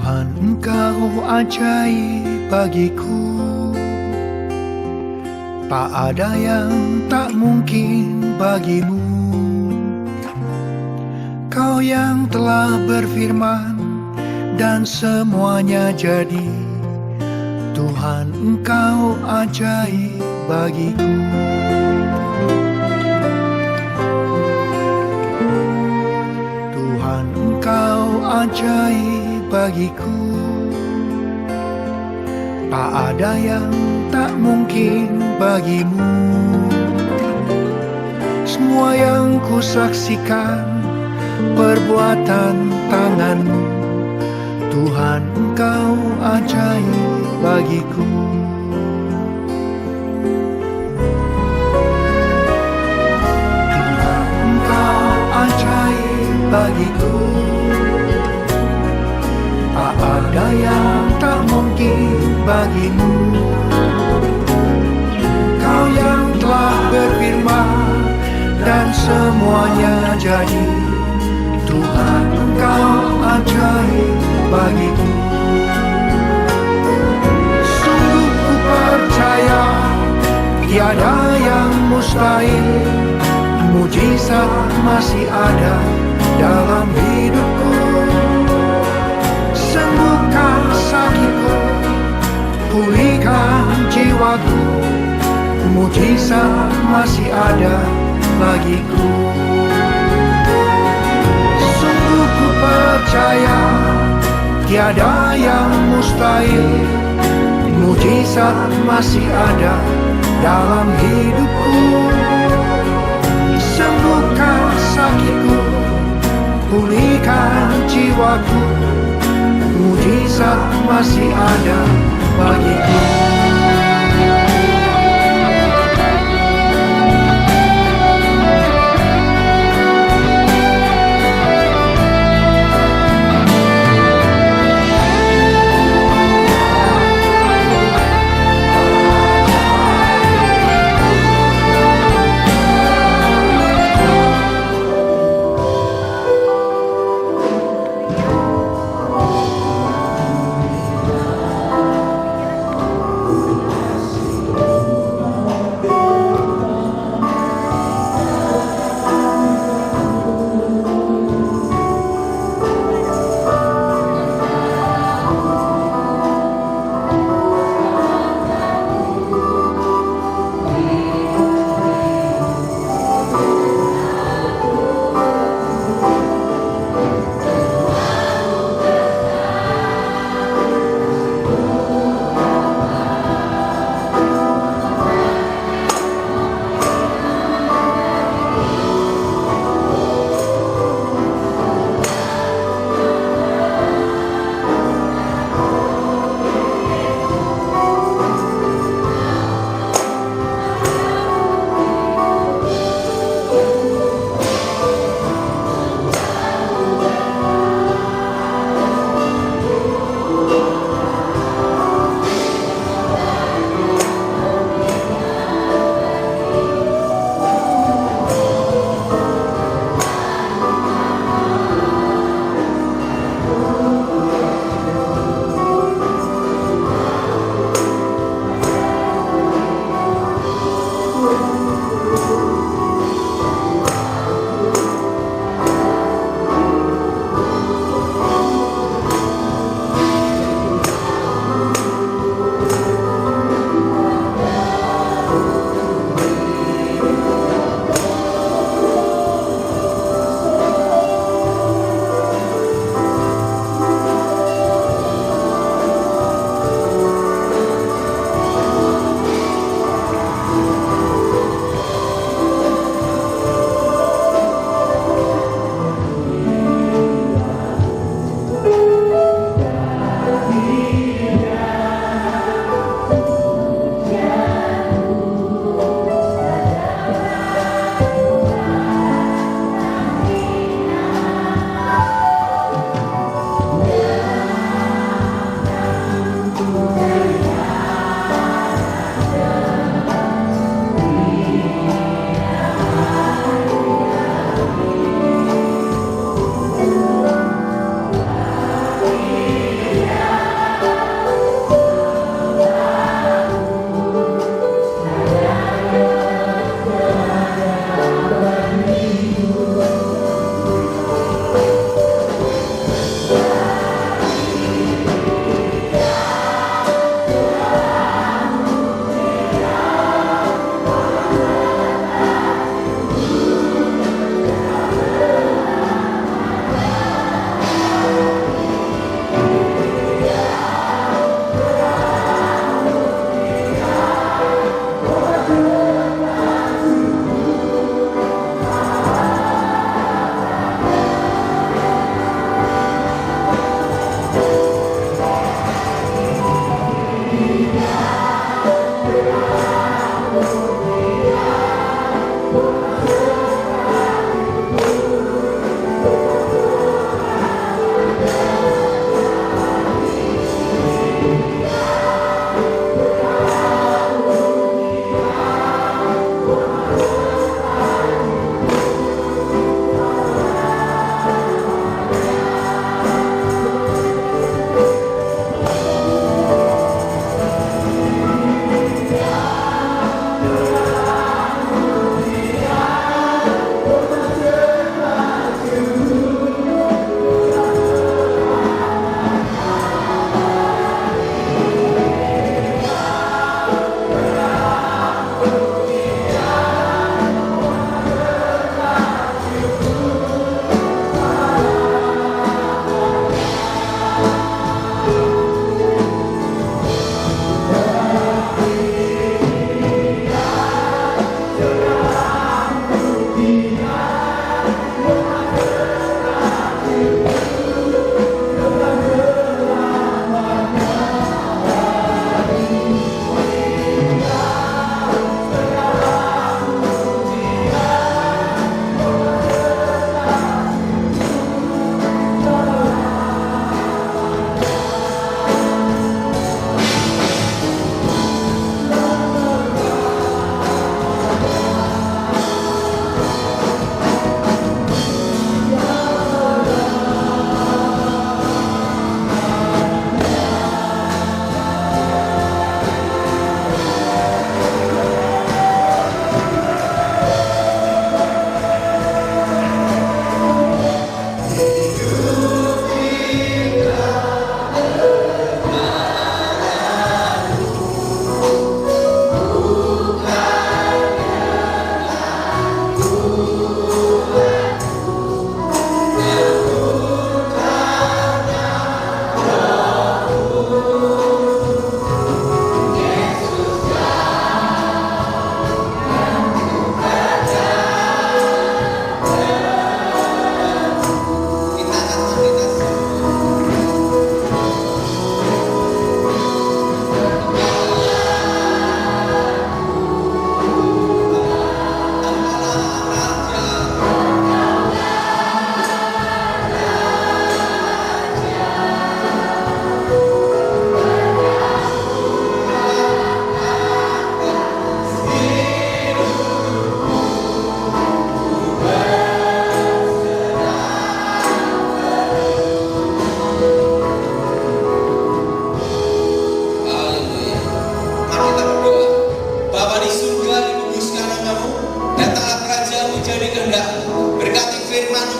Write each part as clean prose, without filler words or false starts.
Tuhan, Engkau ajaib bagiku. Tak ada yang tak mungkin bagimu. Kau yang telah berfirman dan semuanya jadi. Tuhan, Engkau ajaib bagiku. Tuhan, Engkau ajaib bagiku. Tak ada yang tak mungkin bagimu. Semua yang kusaksikan perbuatan tanganmu. Tuhan, Engkau ajaib bagiku. Tuhan, Engkau ajaib bagiku. Tak ada yang tak mungkin bagimu. Kau yang telah berfirman dan semuanya jadi. Tuhan, Engkau ajaib bagiku. Sungguh ku percaya tiada yang mustahil. Mujizat masih ada dalam hidupku. Sembuhkan sakitku, pulihkan jiwaku. Mujizat masih ada bagiku. Sungguh ku percaya tiada yang mustahil. Mujizat masih ada dalam hidupku. Sembuhkan sakitku, pulihkan jiwaku. Mujizat masih ada bagiku.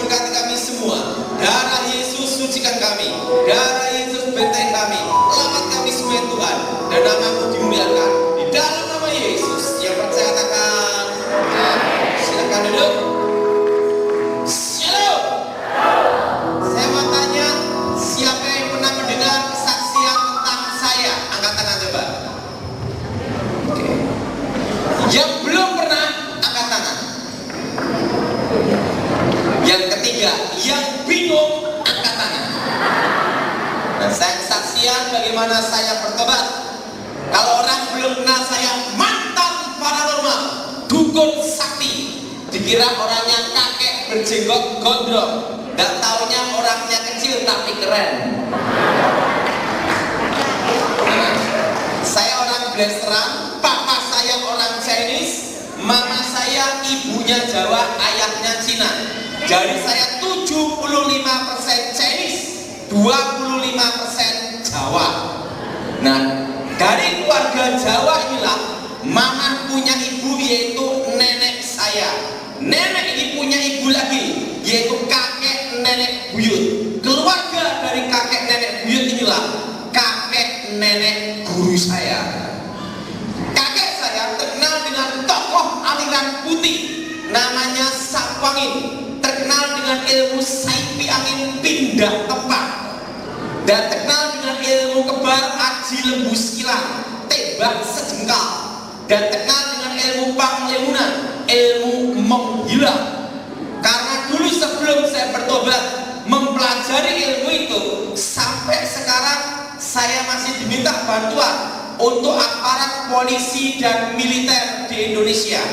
berkati kami semua. Darah Yesus sucikan kami, darah Yesus benteng kami, selamat kami semua Tuhan, dan nama-Mu dimuliakan di dalam nama Yesus. Yang percaya katakan silakan duduk. Shalom. Saya mau tanya, siapa yang pernah mendengar kesaksian tentang saya? Angkat tangan coba. Oke. Yang belum pernah, angkat tangan. Yang ketiga, yang bingung, angkat tangan. Dan saya kesaksian bagaimana saya bertobat. Kalau orang belum kenal saya, mantan paranormal, dukun sakti, dikira orangnya kakek berjenggot gondrong, dan taunya orangnya kecil tapi keren. Saya orang Blasteran, papa saya orang Chinese, mama saya ibunya Jawa, ayahnya Cina. Jadi saya 75% Chinese, 25% Jawa. Nah, dari keluarga Jawa inilah mama punya ibu, yaitu nenek saya. Nenek ini punya ibu lagi, yaitu kakek nenek buyut. Keluarga dari kakek nenek buyut inilah kakek nenek guru saya. Kakek saya terkenal dengan tokoh aliran putih, namanya Sapangin. Terkenal dengan ilmu saipi angin pindah tempat, dan terkenal dengan ilmu kebal aji lembu silang, tembak sejengkal, dan terkenal dengan ilmu panglemunan, ilmu menggila. Karena dulu sebelum saya bertobat mempelajari ilmu itu, sampai sekarang saya masih diminta bantuan untuk aparat polisi dan militer di Indonesia.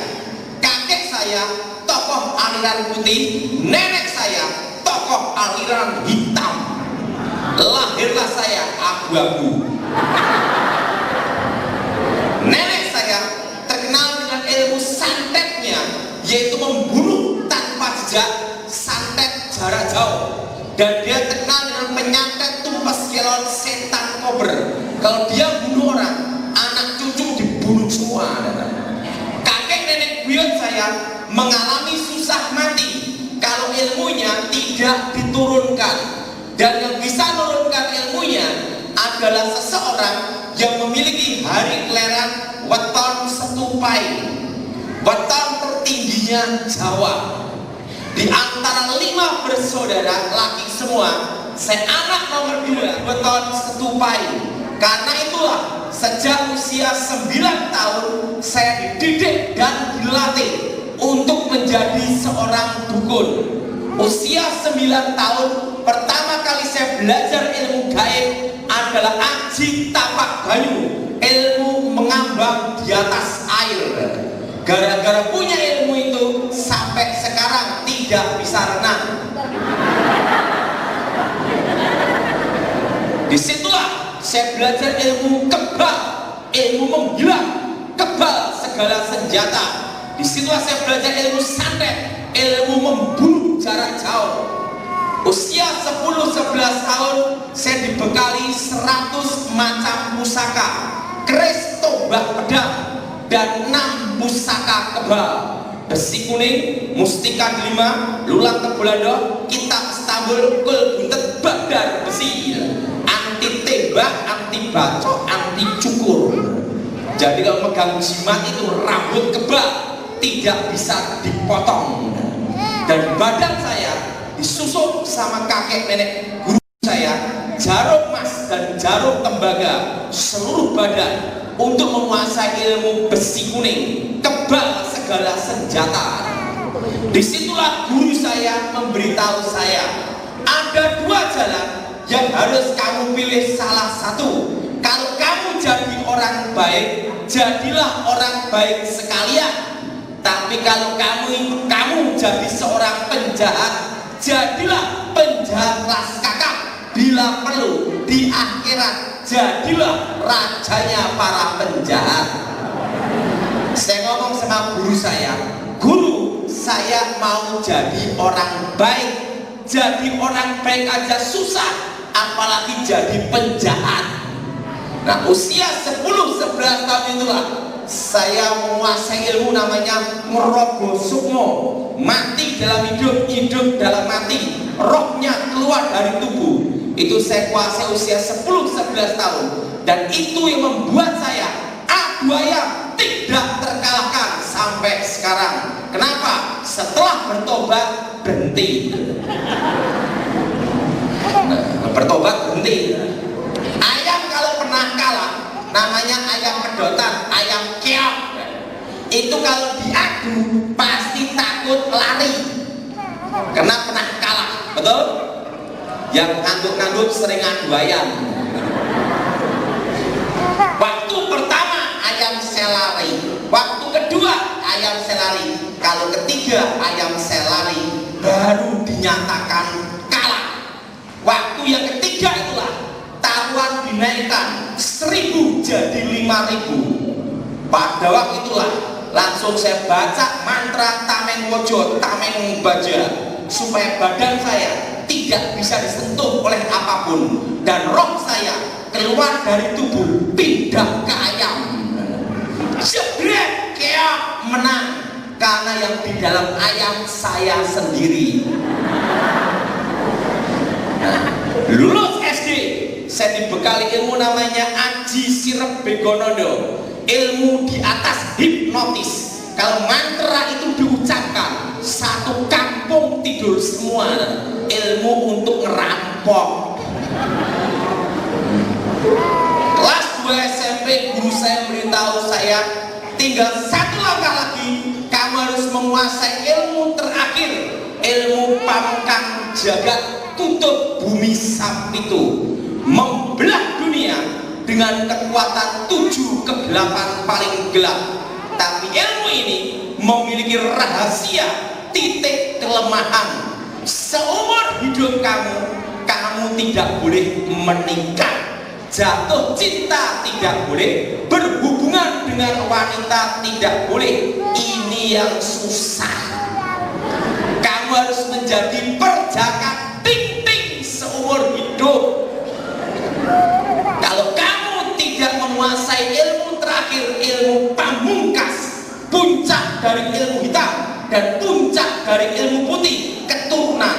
Kakek saya tokoh aliran putih, nenek saya tokoh aliran hitam. Lahirlah saya abu-abu. Nenek saya terkenal dengan ilmu santetnya, yaitu membunuh tanpa jejak, santet jarak jauh. Dan dia terkenal dengan penyantet tumpas kelon setan kober. Kalau dia bunuh orang, anak cucu dibunuh semua. Kakek nenek buyut saya mengalami susah mati kalau ilmunya tidak diturunkan, dan yang bisa menurunkan ilmunya adalah seseorang yang memiliki hari kelahiran weton setupai, weton tertingginya Jawa. Di antara 5 bersaudara laki semua, saya anak nomor 2, weton setupai. Karena itulah sejak usia 9 tahun saya dididik dan dilatih untuk menjadi seorang dukun. Usia 9 tahun pertama kali saya belajar ilmu gaib adalah aji tapak banyu, ilmu mengambang di atas air. Gara-gara punya ilmu itu sampai sekarang tidak bisa renang. Disitulah saya belajar ilmu kebal, ilmu menghilang, kebal segala senjata. Disitulah saya belajar ilmu santet, ilmu membunuh jarak jauh. Usia 10-11 tahun saya dibekali 100 macam pusaka, keris tombak pedang, dan 6 pusaka kebal: besi kuning, mustika delima, lulang tebolando, kitab Istanbul, kul buntet, badar besi, anti tembak, anti bacok, anti cukur. Jadi kalau megang jimat itu rambut kebal tidak bisa dipotong. Dan badan saya disusun sama kakek nenek guru saya jarum emas dan jarum tembaga seluruh badan untuk menguasai ilmu besi kuning, kebal segala senjata. Disitulah guru saya memberitahu saya, ada 2 jalan yang harus kamu pilih salah satu. Kalau kamu jadi orang baik, jadilah orang baik sekalian. Tapi kalau kamu jadi seorang penjahat, jadilah penjahat kelas kakap. Bila perlu di akhirat, jadilah rajanya para penjahat. Saya ngomong sama guru saya, guru, saya mau jadi orang baik. Jadi orang baik aja susah, apalagi jadi penjahat. Nah, usia 10-11 tahun itulah saya menguasai ilmu namanya ngerogo sukmo, mati dalam hidup, hidup dalam mati, rohnya keluar dari tubuh. Itu saya kuasai usia 10-11 tahun, dan itu yang membuat saya adu ayam tidak terkalahkan sampai sekarang. Kenapa? Setelah bertobat berhenti. Bertobat berhenti. Ayam kalau pernah kalah namanya ayam kedotan, ayam keok. Itu kalau diadu pasti takut lari karena pernah kalah, betul? Yang ngantuk-ngantuk sering adu ayam. Waktu pertama ayam selari, waktu kedua ayam selari, kalau ketiga ayam selari baru dinyatakan kalah. Waktu yang ketiga itulah taruhan dinaikkan 1.000 jadi 5.000. Pada waktu itulah langsung saya baca mantra Tameng Wojo, Tameng Baja, supaya badan saya tidak bisa disentuh oleh apapun dan roh saya keluar dari tubuh pindah ke ayam. Jebret, keok menang karena yang di dalam ayam saya sendiri. Lulus SD saya dibekali ilmu namanya Aji Sirep Begonondo, ilmu di atas hipnotis. Kalau mantra itu diucapkan, satu kampung tidur semua. Ilmu untuk ngerampok. Kelas 2 SMP guru saya memberitahu saya, tinggal satu langkah lagi kamu harus menguasai ilmu terakhir, ilmu pamungkang jagat tutup bumi Sampitu, membelah dunia dengan kekuatan 7 kegelapan paling gelap. Tapi ilmu ini memiliki rahasia titik kelemahan. Seumur hidup kamu, kamu tidak boleh menikah, jatuh cinta tidak boleh, berhubungan dengan wanita tidak boleh. Ini yang susah. Kamu harus menjadi perjaka ting-ting seumur hidup. Kalau kamu tidak menguasai ilmu terakhir, ilmu pamungkas, puncak dari ilmu hitam dan puncak dari ilmu putih, keturunan,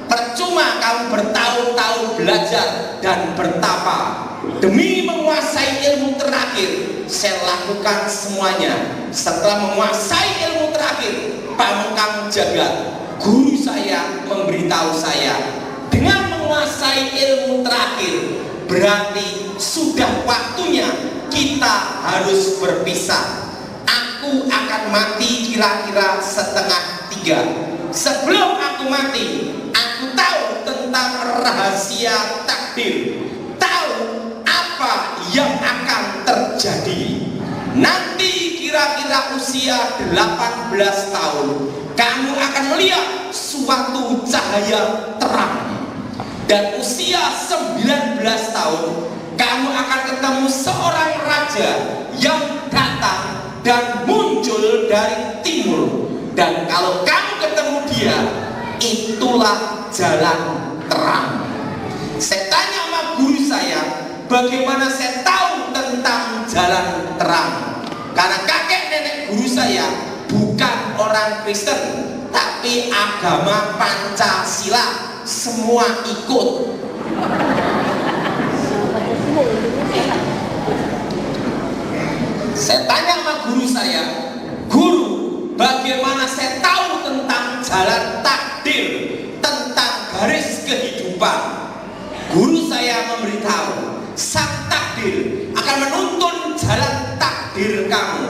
percuma kamu bertahun-tahun belajar dan bertapa. Demi menguasai ilmu terakhir, saya lakukan semuanya. Setelah menguasai ilmu terakhir, pamungkang jagat, guru saya memberitahu saya, dengan menguasai ilmu terakhir berarti sudah waktunya kita harus berpisah. Aku akan mati kira-kira 2:30. Sebelum aku mati, aku tahu tentang rahasia takdir, tahu apa yang akan terjadi. Nanti kira-kira usia 18 tahun, kamu akan melihat suatu cahaya terang. Dan usia 19 tahun, kamu akan ketemu seorang raja yang datang dan muncul dari timur. Dan kalau kamu ketemu dia, itulah jalan terang. Saya tanya sama guru saya, bagaimana saya tahu tentang jalan terang? Karena kakek nenek guru saya bukan orang Kristen, tapi agama Pancasila, semua ikut. Saya tanya sama guru saya, guru, bagaimana saya tahu tentang jalan takdir, tentang garis kehidupan? Guru saya memberitahu, sang takdir akan menuntun jalan takdir kamu,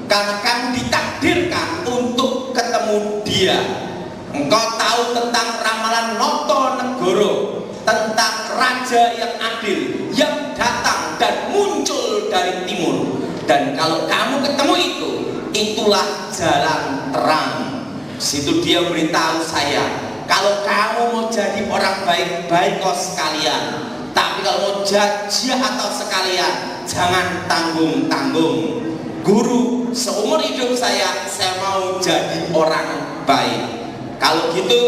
karena kamu ditakdirkan untuk ketemu dia. Engkau tahu tentang ramalan Noto Negoro, tentang raja yang adil yang datang dan muncul dari timur. Dan kalau kamu ketemu itu, itulah jalan terang. Situ dia beritahu saya, kalau kamu mau jadi orang baik-baik kau sekalian, tapi kalau mau jajah atau sekalian, jangan tanggung-tanggung. Guru, seumur hidup saya mau jadi orang baik. Kalau gitu,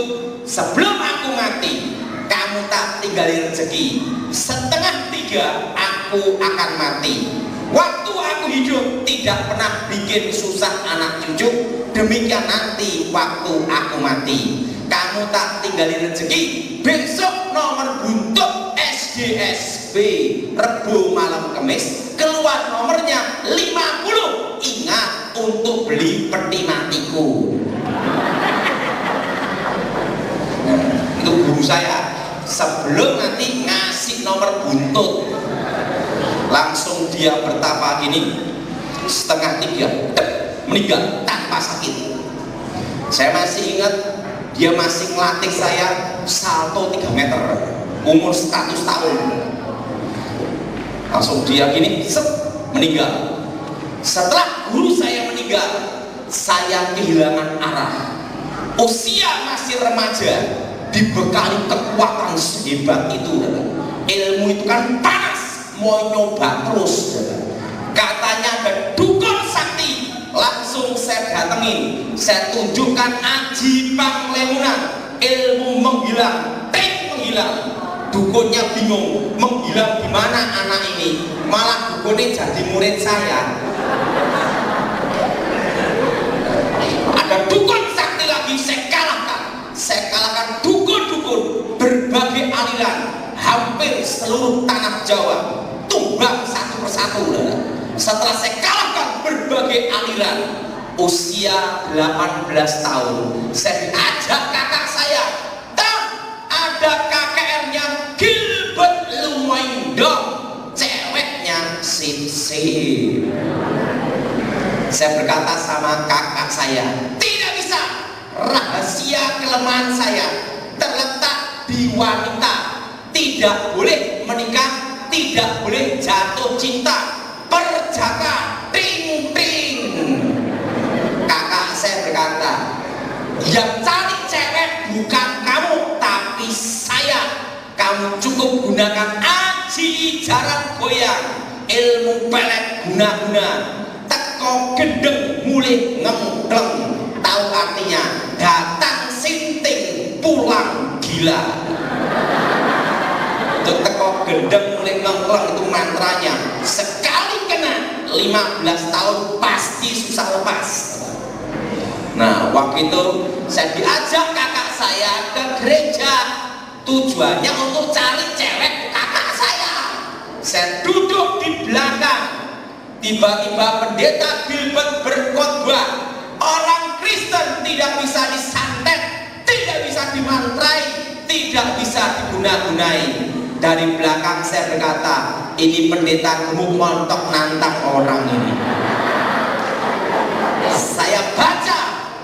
sebelum aku mati, kamu tak tinggalin rezeki. 2:30 aku akan mati. Waktu aku hidup tidak pernah bikin susah anak cucu. Demikian nanti waktu aku mati. Kamu tak tinggalin rezeki. Besok nomor buntut SDSB Rebo malam Kemis keluar nomornya 50. Ingat untuk beli peti matiku. Itu guru saya sebelum nanti ngasih nomor buntut langsung dia bertapa gini, 2:30 meninggal tanpa sakit. Saya masih ingat dia masih ngelatih saya salto 3 meter umur 100 tahun. Langsung dia gini meninggal. Setelah guru saya meninggal, saya kehilangan arah. Usia masih remaja, dibekali kekuatan sehebat itu. Ilmu itu kan panas, mau nyoba terus. Katanya ada dukun sakti, langsung saya datengin, saya tunjukkan aji panglemunan, ilmu menghilang, menghilang. Dukunnya bingung, menghilang di mana anak ini, malah dukunnya jadi murid saya. Ada dukun sakti lagi, saya kalahkan dukun-dukun berbagai aliran, hampir seluruh tanah Jawa tumbang satu persatu. Setelah saya kalahkan berbagai aliran, usia 18 tahun saya diajak kakak saya, ada KKR-nya Gilbert Lumaindong, ceweknya sip-sip. Saya berkata sama kakak saya, tidak bisa, rahasia kelemahan saya terletak di wanita, tidak boleh menikah, tidak boleh jatuh cinta, perjaka, ting-ting. Kakak saya berkata, yang cari cewek bukan kamu tapi saya. Kamu cukup gunakan aji jarak goyang, ilmu pelet guna-guna, teko gendeng mulai ngengkleng. Tahu artinya datang sinting pulang gila. Untuk teko gendeng mulai ngengkleng itu mantranya, sekali kena 15 tahun pasti susah lepas. Nah, waktu itu saya diajak kakak saya ke gereja, tujuannya untuk cari cewek kakak saya. Saya duduk di belakang, tiba-tiba pendeta Gilbert berkhotbah, orang Kristen tidak bisa disantet, tidak bisa dimantrai, tidak bisa diguna-gunai. Dari belakang saya berkata, ini pendeta gemuk montok nantang orang ini. Saya baca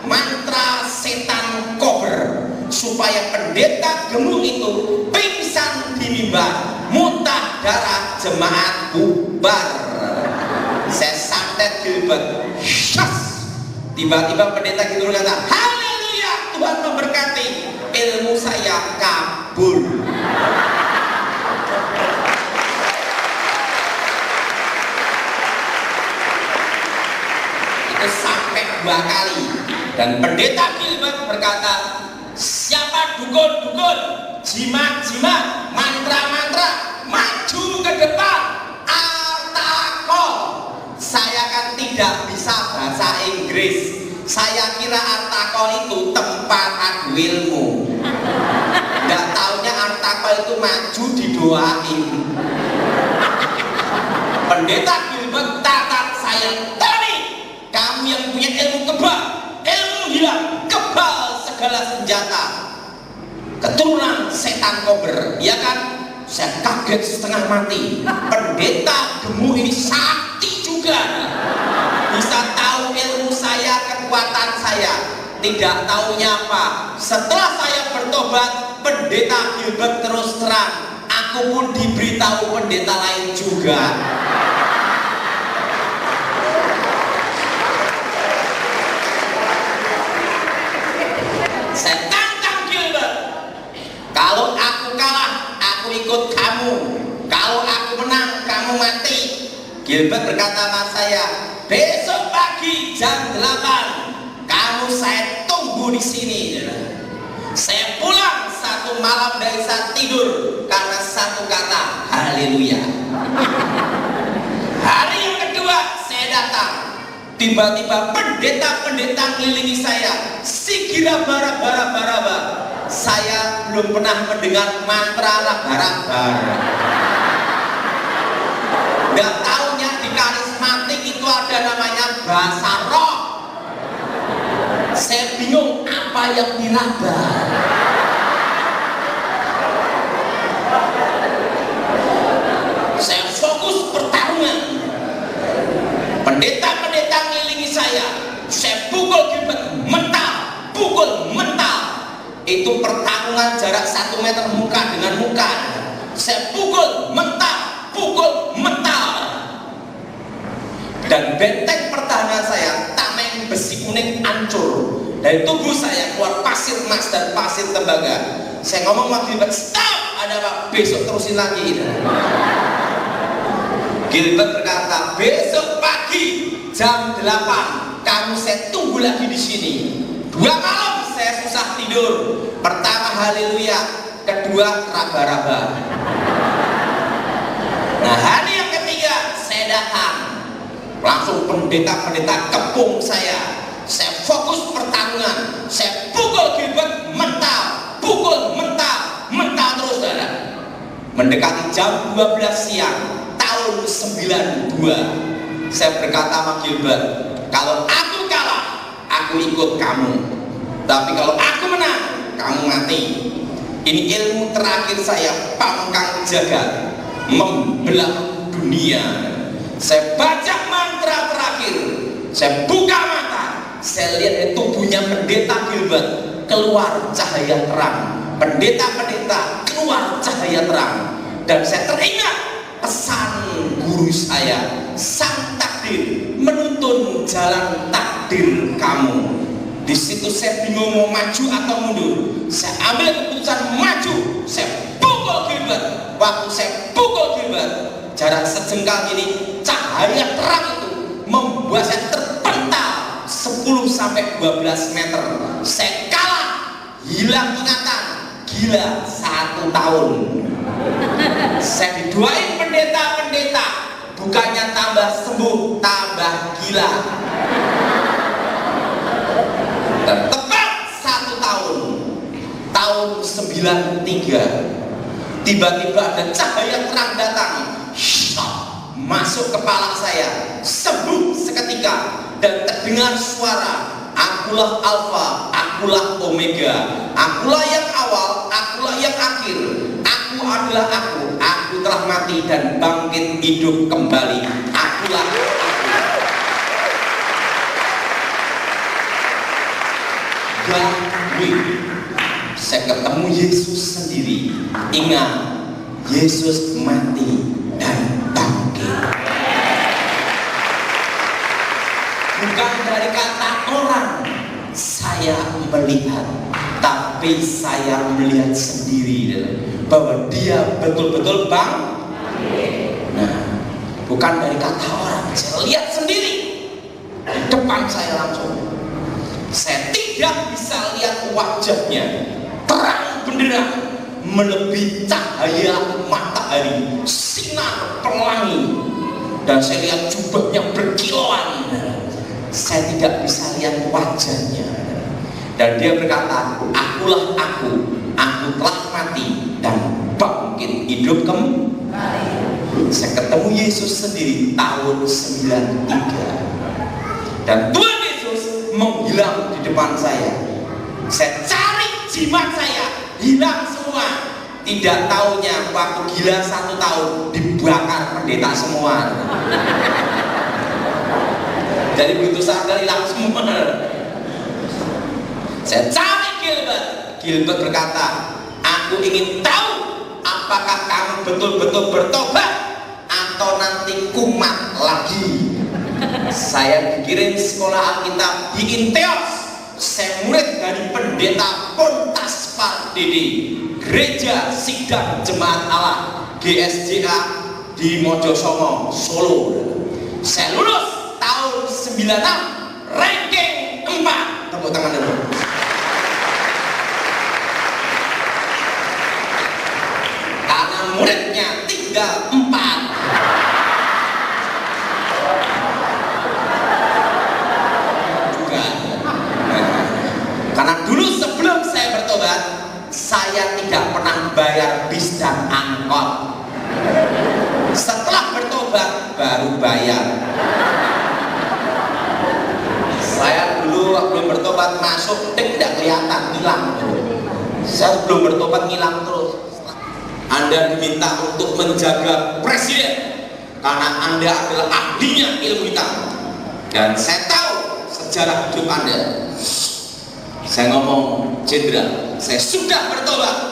mantra setan kober supaya pendeta gemuk itu pingsan di mimbar, muntah darah, jemaat bubar. Saya santet Gilbert, tiba-tiba pendeta gitu berkata, haleluya, Tuhan memberkati. Ilmu saya kabur. Itu sampai 2 kali. Dan pendeta Gilbert berkata, siapa dukun-dukun, jimat-jimat, mantra-mantra, maju ke depan, Artako. Saya kan tidak bisa bahasa Inggris, saya kira Artako itu tempat adu ilmu. Nggak taunya Artako itu maju didoain. Pendeta Gilbert tatap saya, Tony, kamu yang punya ilmu kebal, ilmu hilang, kebal segala senjata, keturunan setan kober, ya kan? Saya kaget setengah mati. Pendeta gemuk ini sakti juga, bisa tahu ilmu saya, kekuatan saya. Tidak tahunya apa, setelah saya bertobat, pendeta Gilbert terus terang, aku pun diberitahu pendeta lain juga. Saya tantang Gilbert, kalau aku kalah, aku ikut kamu. Kalau aku menang, kamu mati. Gilbert berkata sama saya, besok pagi jam 8, kamu saya tunggu di sini. Saya pulang 1 malam dari saat tidur karena 1 kata, haleluya. Hari yang datang. Tiba-tiba pendeta-pendeta ngelilingi saya. Sikira bara-bara-bara. Saya belum pernah mendengar mantra bara-bara. Gak taunya di karismatik itu ada namanya bahasa roh. Saya bingung apa yang diraba. Saya fokus pertarungan. Pendeta-pendeta ngelilingi saya pukul Gilbert mental, pukul mental. Itu pertarungan jarak 1 meter muka dengan muka. Saya pukul mental, pukul mental. Dan benteng pertahanan saya, tameng besi kuning hancur. Dari tubuh saya keluar pasir emas dan pasir tembaga. Saya ngomong sama Gilbert, stop, ada apa? Besok terusin lagi. Gilbert berkata, besok pagi jam 8 kamu saya tunggu lagi di sini. 2 malam saya susah tidur. Pertama haleluya, kedua raba-raba. Nah hari yang ketiga saya datang. Langsung pendeta-pendeta kepung saya. Saya fokus pertarungan. Saya pukul Gilbert mental, pukul mental, mental terus saudara. Mendekati jam 12 siang tahun 92, saya berkata sama Gilbert, kalau aku kalah, aku ikut kamu. Tapi kalau aku menang, kamu mati. Ini ilmu terakhir saya, pangkang jagat, membelah dunia. Saya baca mantra terakhir, saya buka mata, saya lihat di tubuhnya pendeta Gilbert keluar cahaya terang. Pendeta-pendeta keluar cahaya terang. Dan saya teringat pesan guru saya, sang takdir menuntun jalan takdir kamu. Di situ saya bingung mau maju atau mundur. Saya ambil keputusan maju. Saya pukul Gilbert. Waktu saya pukul Gilbert, jarak sejengkal ini, cahaya terang itu membuat saya terpental 10-12 meter. Saya kalah, hilang ingatan, gila 1 tahun. Saya didoain pendeta-pendeta, bukannya tambah sembuh, tambah gila. Dan tepat 1 tahun, tahun 93, tiba-tiba ada cahaya terang datang, masuk kepala saya, sembuh seketika, dan terdengar suara, akulah Alfa, akulah Omega, akulah yang awal, akulah yang akhir, aku adalah aku telah mati dan bangkit hidup kembali, akulah aku. Saya ketemu Yesus sendiri. Ingat, Yesus mati dan bangkit. Bukan dari kata orang saya melihat, tapi saya melihat sendiri bahwa dia betul-betul bangkit. Nah, bukan dari kata orang, saya lihat sendiri di depan saya langsung. Saya tidak bisa lihat wajahnya, terang benderang melebihi cahaya matahari, sinar pelangi, dan saya lihat jubahnya berkilauan. Saya tidak bisa lihat wajahnya, dan dia berkata, akulah aku telah mati dan bangkit hidup kembali. Saya ketemu Yesus sendiri tahun 93, dan Tuhan menghilang di depan saya. Saya cari jimat saya, hilang semua. Tidak taunya waktu gila 1 tahun dibakar pendeta semua. Jadi begitu sadar hilang semua. Saya cari Gilbert. Gilbert berkata, aku ingin tahu apakah kamu betul-betul bertobat atau nanti kumat lagi. Saya dikirim sekolah Alkitab di Inteos. Saya murid dari pendeta Pontas Pardede, Gereja Sidang Jemaat Allah GSJA di Mojosongo, Solo. Saya lulus tahun 96, ranking 4. Tepuk tangan dulu. Karena muridnya tinggal 4. saya tidak pernah bayar bis dan angkot. Setelah bertobat baru bayar. Saya dulu belum bertobat masuk tidak kelihatan, hilang. Saya belum bertobat hilang terus. Anda diminta untuk menjaga presiden karena Anda adalah ahlinya ilmu hitam, dan saya tahu sejarah hidup Anda. Saya ngomong jenderal, saya sudah bertobat.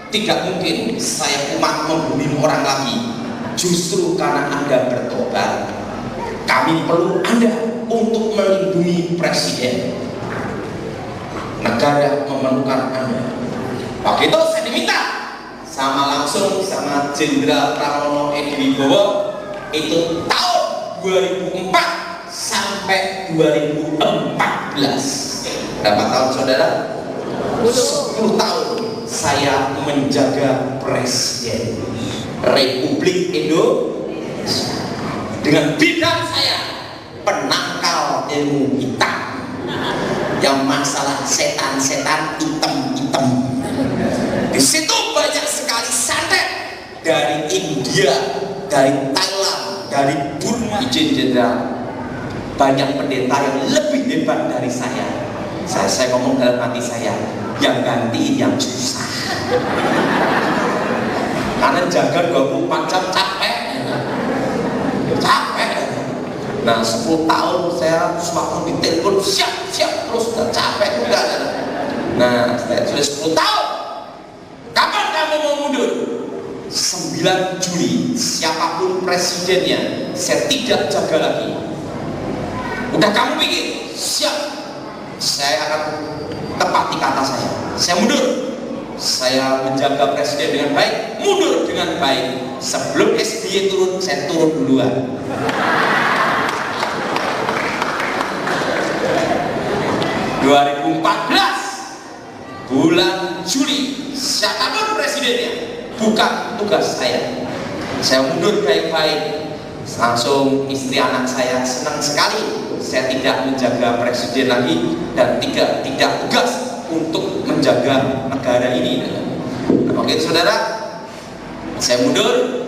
Tidak mungkin saya umat membunuh orang lagi. Justru karena Anda bertobat, kami perlu Anda untuk melindungi presiden. Negara memerlukan Anda. Waktu itu saya diminta langsung sama Jenderal Pramono Edi Wibowo, itu tahun 2004 sampai 2014. Berapa tahun saudara? 10 tahun saya menjaga presiden Republik Indonesia dengan bidang saya penangkal ilmu hitam, yang masalah setan-setan hitam-hitam. Di situ banyak sekali santet dari India, dari Thailand, dari Burma. Izin jenderal, banyak pendeta yang lebih hebat dari saya. Saya ngomong dalam hati saya, yang ganti yang susah. Karena jaga 24 jam capek. Nah 10 tahun saya sewaktu ditelepon siap terus, udah capek juga. Nah saya sudah 10 tahun. Kapan kamu mau mundur? 9 Juli, siapapun presidennya saya tidak jaga lagi. Udah kamu pikir siap, saya akan tepati kata saya mundur. Saya menjaga presiden dengan baik, mundur dengan baik. Sebelum SBY turun, saya turun duluan. Bulan Juli, siapapun presidennya, bukan tugas saya. Saya mundur baik-baik. Langsung istri anak saya senang sekali. Saya tidak menjaga presiden lagi dan tidak tugas untuk menjaga negara ini. Nah, oke saudara, saya mundur.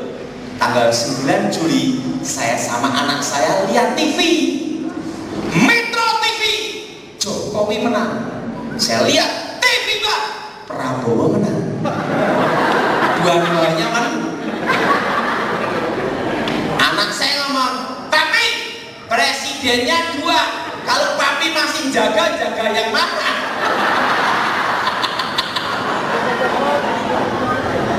Tanggal 9 Juli saya sama anak saya lihat TV, Metro TV, Jokowi menang. Saya lihat TV Pak, Prabowo menang. Dua-duanya menang. Anak saya ngomong, "Papi, presidennya 2. Kalau papi masih jaga yang mana?"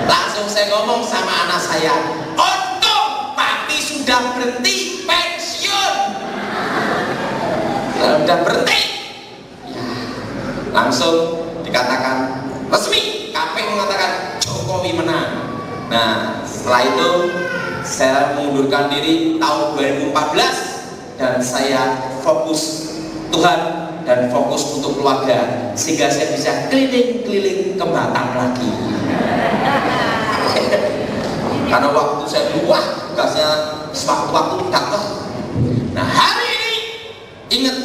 Langsung saya ngomong sama anak saya, "Untung papi sudah berhenti pensiun." Sudah berhenti. Ya, langsung dikatakan resmi, KPU mengatakan Jokowi menang. Nah setelah itu saya mengundurkan diri tahun 2014 dan saya fokus Tuhan dan fokus untuk keluarga, sehingga saya bisa keliling-keliling ke Batam lagi. Karena waktu saya luah tugasnya sewaktu-waktu datang. Nah hari ini ingat,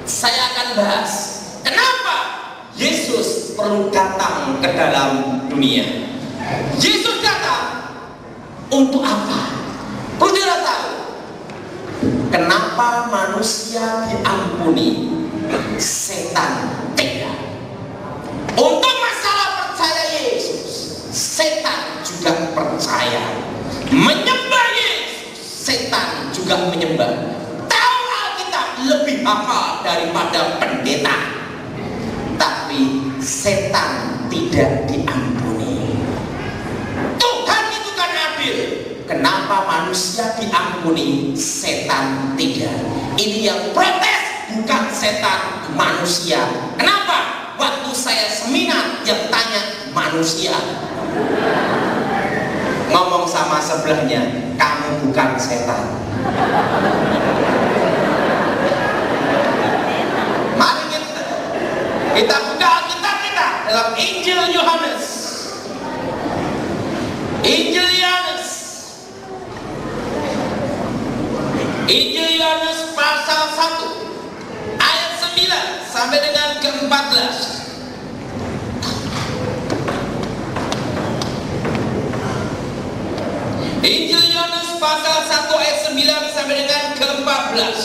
saya akan bahas kenapa Yesus perlu datang ke dalam dunia. Yesus datang untuk apa? Perlu kita tahu kenapa manusia diampuni, setan tidak. Untuk masalah percaya Yesus, setan juga percaya. Menyembah Yesus, setan juga menyembah. Tahu Alkitab lebih hafal daripada pendeta, tapi setan tidak diampuni. Tuhan itu kan adil. Kenapa manusia diampuni, setan tidak? Ini yang protes bukan setan, manusia. Kenapa? Waktu saya seminar yang tanya manusia. Ngomong sama sebelahnya, kamu bukan setan. Mari kita buka Alkitab kita dalam Injil Yohanes. Injil Yohanes pasal 1 ayat 9 sampai dengan ke-14. Injil Yohanes pasal 1 ayat 9 sampai dengan ke-14.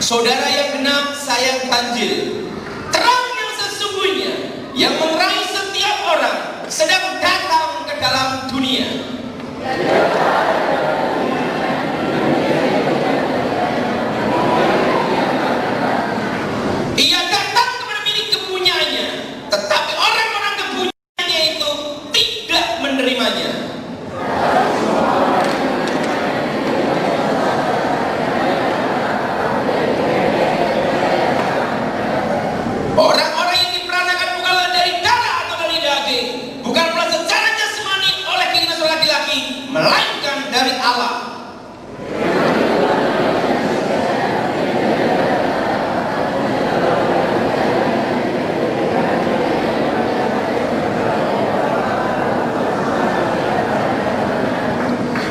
Saudara yang genap, sayang ganjil, terang yang sesungguhnya yang menerangi setiap orang sedang datang ke dalam dunia. Ia datang kepada milik kepunyaannya, tetapi orang-orang kepunyaannya itu tidak menerimanya. Orang-orang yang diperanakan bukanlah dari darah atau dari daging, bukan pula secara jasmani oleh keinginan laki-laki, melainkan dari Allah.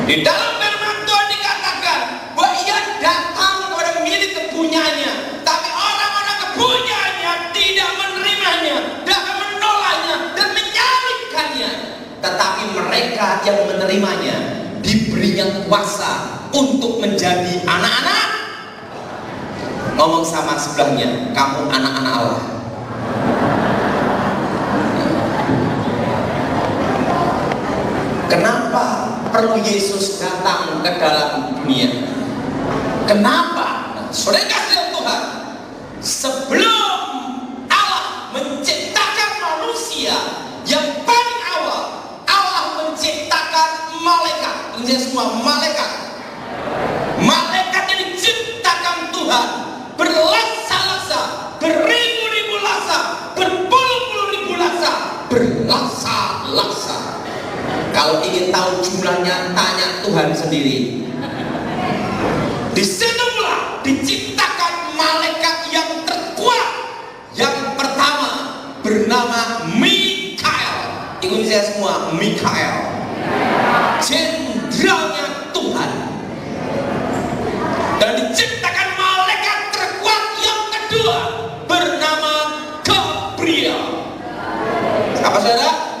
Di dalam firman Tuhan dikatakan bahwa ia datang kepada milik kepunyaannya, tapi orang-orang kepunyaannya tidak menerimanya, dan menolaknya dan menyalibkannya. Tetapi mereka yang menerimanya diberinya kuasa untuk menjadi anak-anak. Ngomong sama sebelahnya, kamu anak-anak Allah. Kenapa perlu Yesus datang ke dalam dunia? Kenapa? Saudara kasih Tuhan, sebelum Allah menciptakan manusia yang paling awal, Allah menciptakan malaikat. Ini semua malaikat. Malaikat yang diciptakan Tuhan berlaksa-laksa, beribu-ribu laksa, berpuluh-puluh ribu laksa, berlaksa-laksa. Kalau ingin tahu jumlahnya, tanya Tuhan sendiri. Di situ pula diciptakan malaikat yang terkuat. Yang pertama bernama Mikael. Ikuti saya semua, Mikael. Jenderalnya Tuhan. Dan diciptakan malaikat terkuat yang kedua bernama Gabriel. Apa saudara?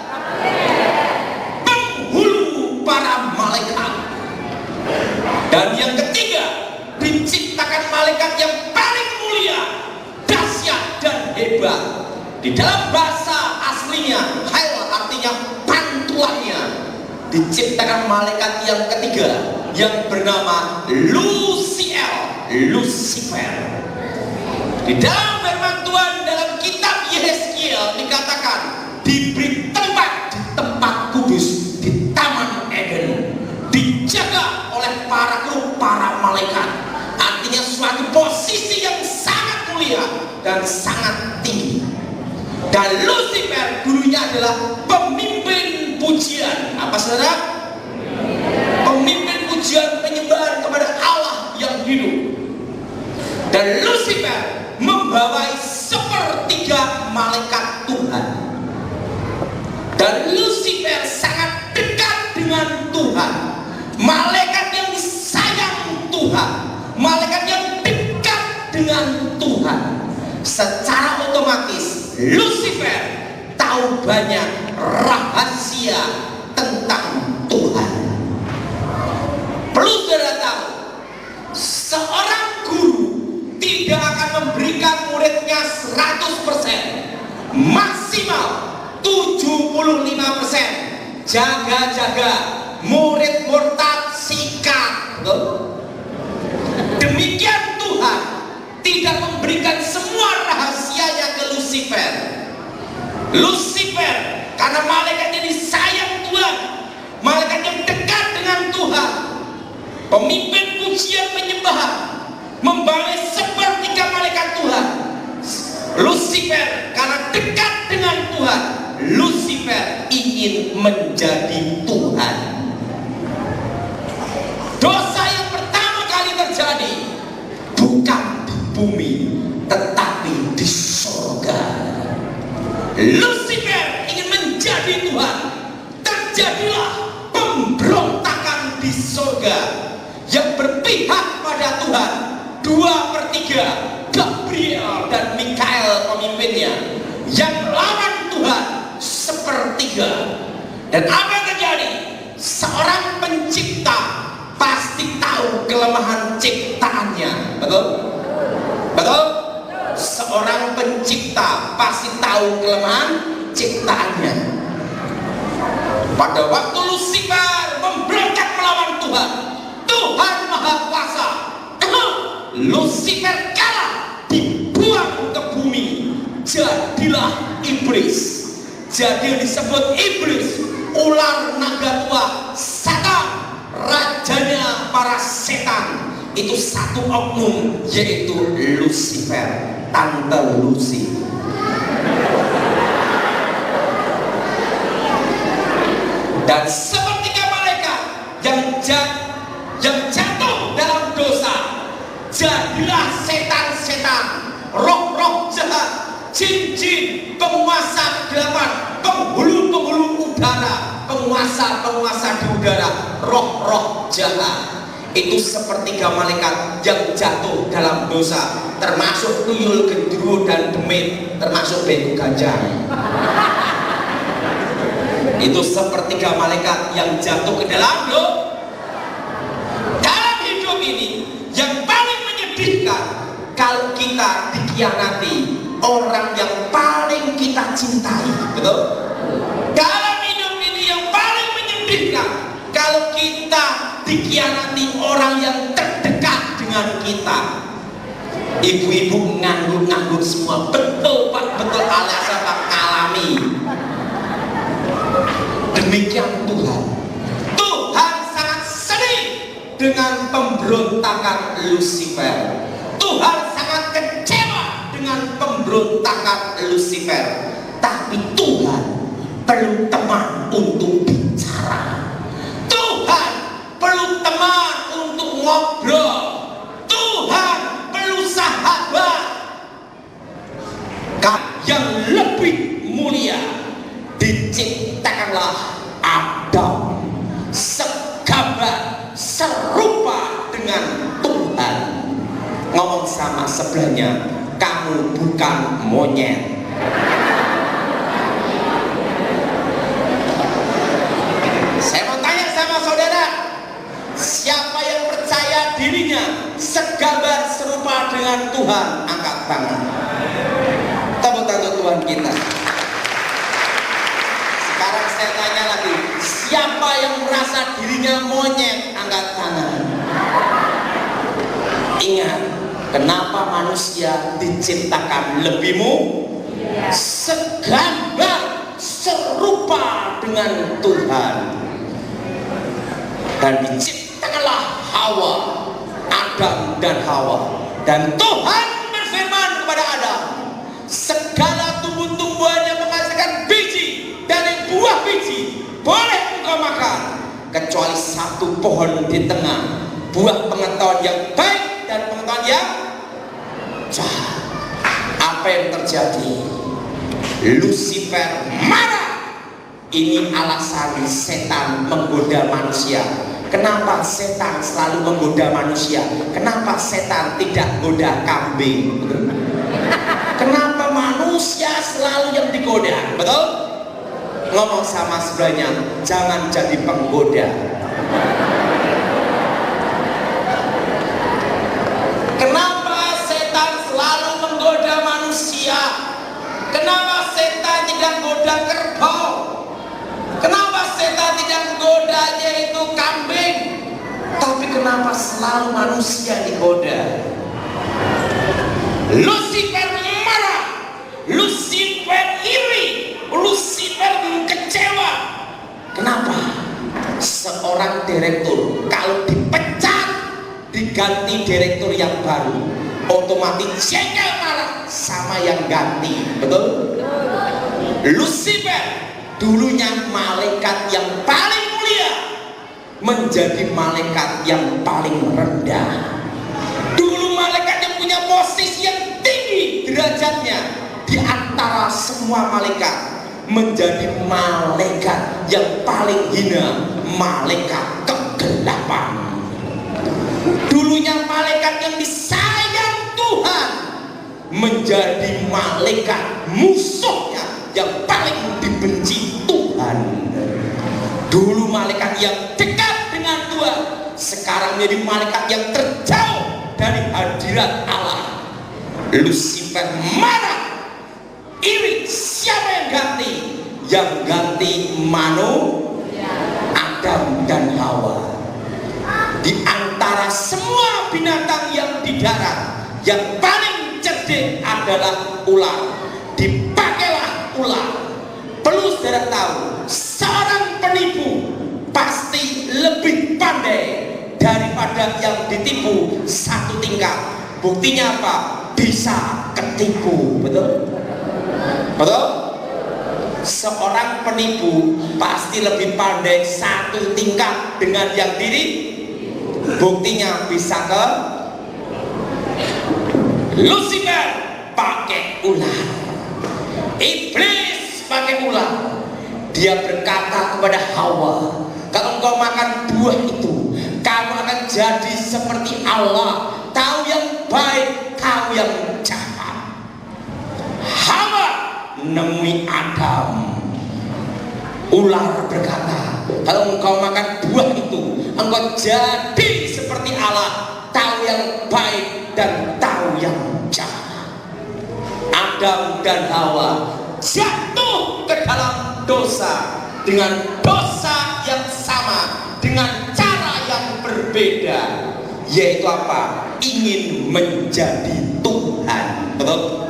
Para malaikat. Dan yang ketiga diciptakan malaikat yang paling mulia, dahsyat dan hebat. Di dalam bahasa aslinya Hail artinya pantulannya. Diciptakan malaikat yang ketiga yang bernama Lucifer. Di dalam firman Tuhan dalam kitab Yehezkiel dikatakan diberi tempat di tempat kudus di Taman Eden, dijaga oleh para malaikat. Artinya suatu posisi yang sangat mulia dan sangat tinggi. Dan Lucifer dulunya adalah pemimpin pujian. Apa saudara? Pemimpin pujian penyembahan kepada Allah yang hidup. Dan Lucifer membawai sepertiga malaikat Tuhan. Dan Lucifer sangat dekat dengan Tuhan. Malaikat yang disayang Tuhan, malaikat yang dekat dengan Tuhan. Secara otomatis Lucifer tahu banyak rahasia tentang Tuhan. Perlu saudara tahu, seorang guru tidak akan memberikan muridnya 100%, maksimal 75%. Jaga-jaga, murid murtad sikat. Demikian Tuhan tidak memberikan semua rahasianya ke Lucifer. Lucifer karena malaikatnya disayang Tuhan, malaikat yang dekat dengan Tuhan, pemimpin pujian penyembahan, membawa sepertiga malaikat Tuhan. Lucifer karena dekat dengan Tuhan, Lucifer ingin menjadi Tuhan. Dosa yang pertama kali terjadi bukan di bumi tetapi di surga. Lucifer ingin menjadi Tuhan. Terjadilah pemberontakan di surga yang berpihak pada Tuhan. 2/3 Gabriel dan Mikael pemimpinnya, yang lawan Tuhan 1/3. Dan apa yang terjadi? Seorang pencipta pasti tahu kelemahan ciptaannya, betul? Betul? Seorang pencipta pasti tahu kelemahan ciptaannya. Pada waktu Lucifer memberontak melawan Tuhan, Tuhan Maha Kuasa, Lucifer kalah, dibuang ke bumi, jadilah iblis. Jadi disebut iblis, ular naga tua, setan, rajanya para setan. Itu satu oknum, yaitu Lucifer, Tante Lucy. Dan seperti malaikat yang jatuh dalam dosa, jadilah setan-setan, roh-roh jahat, jin-jin, penguasa kegelapan, penghulu-penghulu udara, penguasa-penguasa di udara, roh-roh jahat. Itu sepertiga malaikat yang jatuh dalam dosa, termasuk tuyul, gendruwo, dan demit, termasuk begu gajah. Itu sepertiga malaikat yang jatuh ke dalam dosa. Dalam hidup ini yang paling menyedihkan kalau kita dikhianati orang yang paling kita cintai, betul? Dalam hidup ini yang paling menyedihkan kalau kita dikhianati orang yang terdekat dengan kita. Ibu-ibu nganggur-nganggur semua, betul Pak, betul alias Pak, alami. Demikian Tuhan. Tuhan sangat sedih dengan pemberontakan Lucifer. Tuhan sangat kecewa dengan pemberontakan Lucifer. Tapi Tuhan perlu teman untuk bicara. Tuhan perlu teman untuk ngobrol. Tuhan perlu sahabat yang lebih mulia. Diciptakanlah Adam segambar serupa dengan Tuhan. Ngomong sama sebelahnya, kamu bukan monyet. Saya mau tanya sama saudara, siapa yang percaya dirinya segambar serupa dengan Tuhan? Angkat tangan. Tepuk tangan Tuhan kita. Sekarang saya tanya lagi, siapa yang merasa dirinya monyet? Angkat tangan. Ingat, kenapa manusia diciptakan lebih mulia? Segambar serupa dengan Tuhan. Dan diciptakanlah Hawa, Adam dan Hawa. Dan Tuhan berfirman kepada Adam, segala tumbuh-tumbuhan yang menghasilkan biji dari buah biji boleh engkau makan, kecuali satu pohon di tengah, buah pengetahuan yang baik dan pengetahuan yang jahat. Apa yang terjadi? Lucifer marah. Ini alasan setan menggoda manusia. Kenapa setan selalu menggoda manusia? Kenapa setan tidak goda kambing? Kenapa manusia selalu yang digoda? Betul? Ngomong sama sebelahnya, jangan jadi penggoda. Kenapa setan selalu menggoda manusia? Kenapa setan tidak goda kerbau? Kenapa setan tidak menggoda yaitu kambing? Tapi kenapa selalu manusia digoda? Lucifer marah, Lucifer iri, Lucifer kecewa. Kenapa? Seorang direktur kalau dipecat diganti direktur yang baru, otomatis jengkel marah sama yang ganti, betul? Lucifer dulunya malaikat yang paling mulia menjadi malaikat yang paling rendah. Dulu malaikat yang punya posisi yang tinggi derajatnya di antara semua malaikat, menjadi malaikat yang paling hina, malaikat kegelapan. Dulunya malaikat yang disayang Tuhan menjadi malaikat musuhnya yang paling dibenci Tuhan. Dulu malaikat yang dekat dengan Tuhan, sekarang menjadi malaikat yang terjauh dari hadirat Allah. Lucifer marah, iri. Siapa yang ganti? Yang ganti Adam dan Hawa. Di antara semua binatang yang di darat, yang paling cerdik adalah ular. Dipakailah ular. Perlu saudara tahu, seorang penipu pasti lebih pandai daripada yang ditipu satu tingkat. Buktinya apa? Bisa ketipu. Betul? Betul? Seorang penipu pasti lebih pandai satu tingkat dengan yang diri. Buktinya bisa ke Lucifer pakai ular, iblis pakai ular. Dia berkata kepada Hawa, kalau engkau makan buah itu, kamu akan jadi seperti Allah, tahu yang baik, tahu yang jahat. Hawa nemui Adam. Ular berkata, kalau engkau makan buah itu, engkau jadi seperti Allah, tahu yang baik dan tahu yang jahat. Adam dan Hawa jatuh ke dalam dosa dengan dosa yang sama, dengan cara yang berbeda, yaitu apa? Ingin menjadi Tuhan. Betul?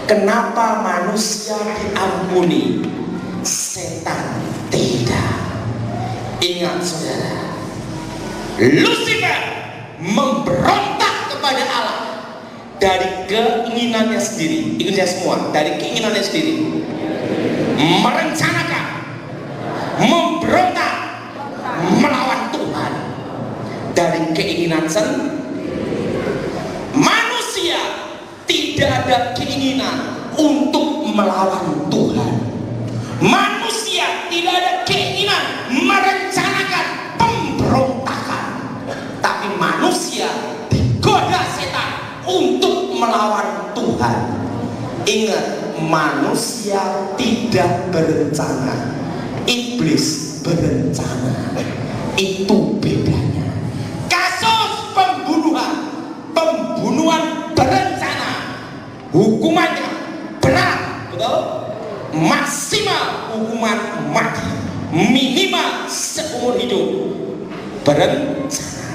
Kenapa manusia diampuni, setan tidak? Ingat saudara, Lucifer memberontak kepada Allah dari keinginannya sendiri. Ikut saya semua, dari keinginannya sendiri, merencanakan, memberontak, melawan Tuhan dari keinginan sendiri. Manusia tidak ada keinginan untuk melawan Tuhan. Manusia tidak ada keinginan merencanakan pemberontakan, tapi manusia digoda setan untuk melawan Tuhan. Ingat, manusia tidak berencana, iblis berencana. Itu bedanya. Kasus pembunuhan berencana, hukumannya berat, betul? Maksimal hukuman mati, minimal seumur hidup. Berencana.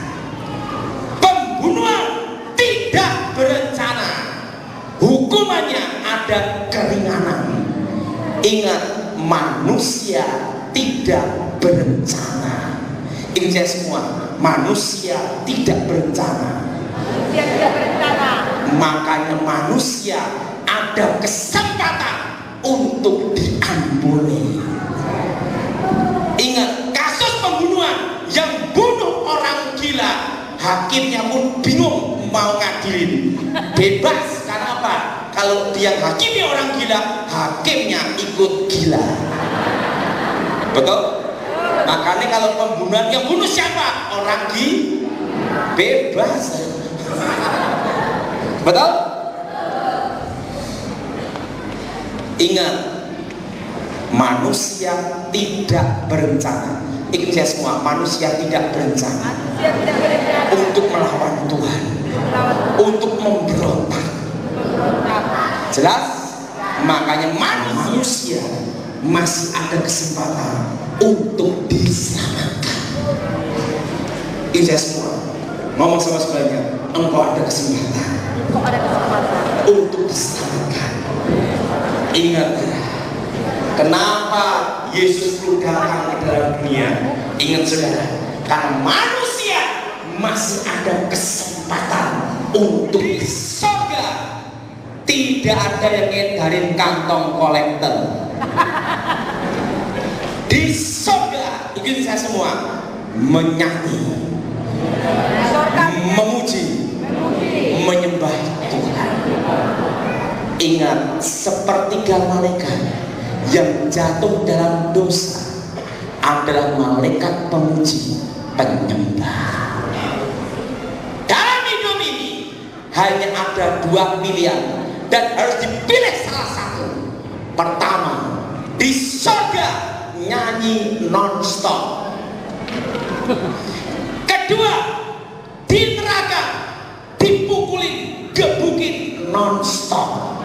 Pembunuhan tidak berencana, hukumannya ada keringanan. Ingat, manusia tidak berencana. Ini saya semua, manusia tidak berencana. Manusia tidak berencana. Makanya manusia ada kesempatan untuk diampuni. Ingat, kasus pembunuhan yang bunuh orang gila, hakimnya pun bingung mau ngadilin. Bebas, karena apa? Kalau dia hakimi orang gila, hakimnya ikut gila. Betul? Makanya kalau pembunuhan, yang bunuh siapa? Orang gila. Bebas. Betul? Ingat, manusia tidak berencana. Ikut saya semua, manusia tidak berencana untuk melawan Tuhan, untuk memberontak. Jelas? Makanya manusia masih ada kesempatan untuk diselamatkan. Ikut saya semua, ngomong sama sebaliknya, engkau ada kesempatan untuk diselamatkan. Ingat, kenapa Yesus itu datang ke dalam dunia? Ingat saudara, karena manusia masih ada kesempatan untuk di surga. Tidak ada yang ngedarin kantong kolektor. Di surga, ikuti saya semua, menyanyi, memuji, menyembah Tuhan. Ingat, sepertiga malaikat yang jatuh dalam dosa adalah malaikat pemuji, penyembah. Dalam hidup ini hanya ada dua pilihan dan harus dipilih salah satu. Pertama, di surga nyanyi non-stop. Kedua, di neraka dipukulin, gebukin non-stop.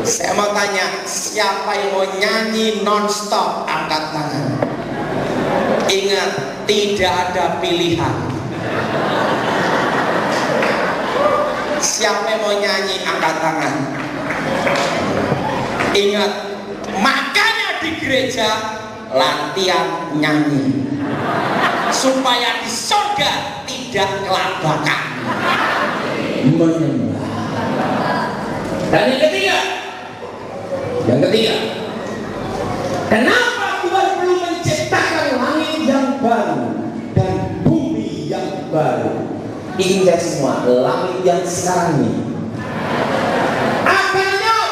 Saya mau tanya, siapa yang mau nyanyi non-stop? Angkat tangan. Ingat, tidak ada pilihan. Siapa yang mau nyanyi? Angkat tangan. Ingat, makanya di gereja latihan nyanyi supaya di surga tidak kelabakan menyembah. Dan yang ketiga, kenapa Tuhan perlu menciptakan langit yang baru dan bumi yang baru? Ingat semua, langit yang sekarang ini akan lenyap,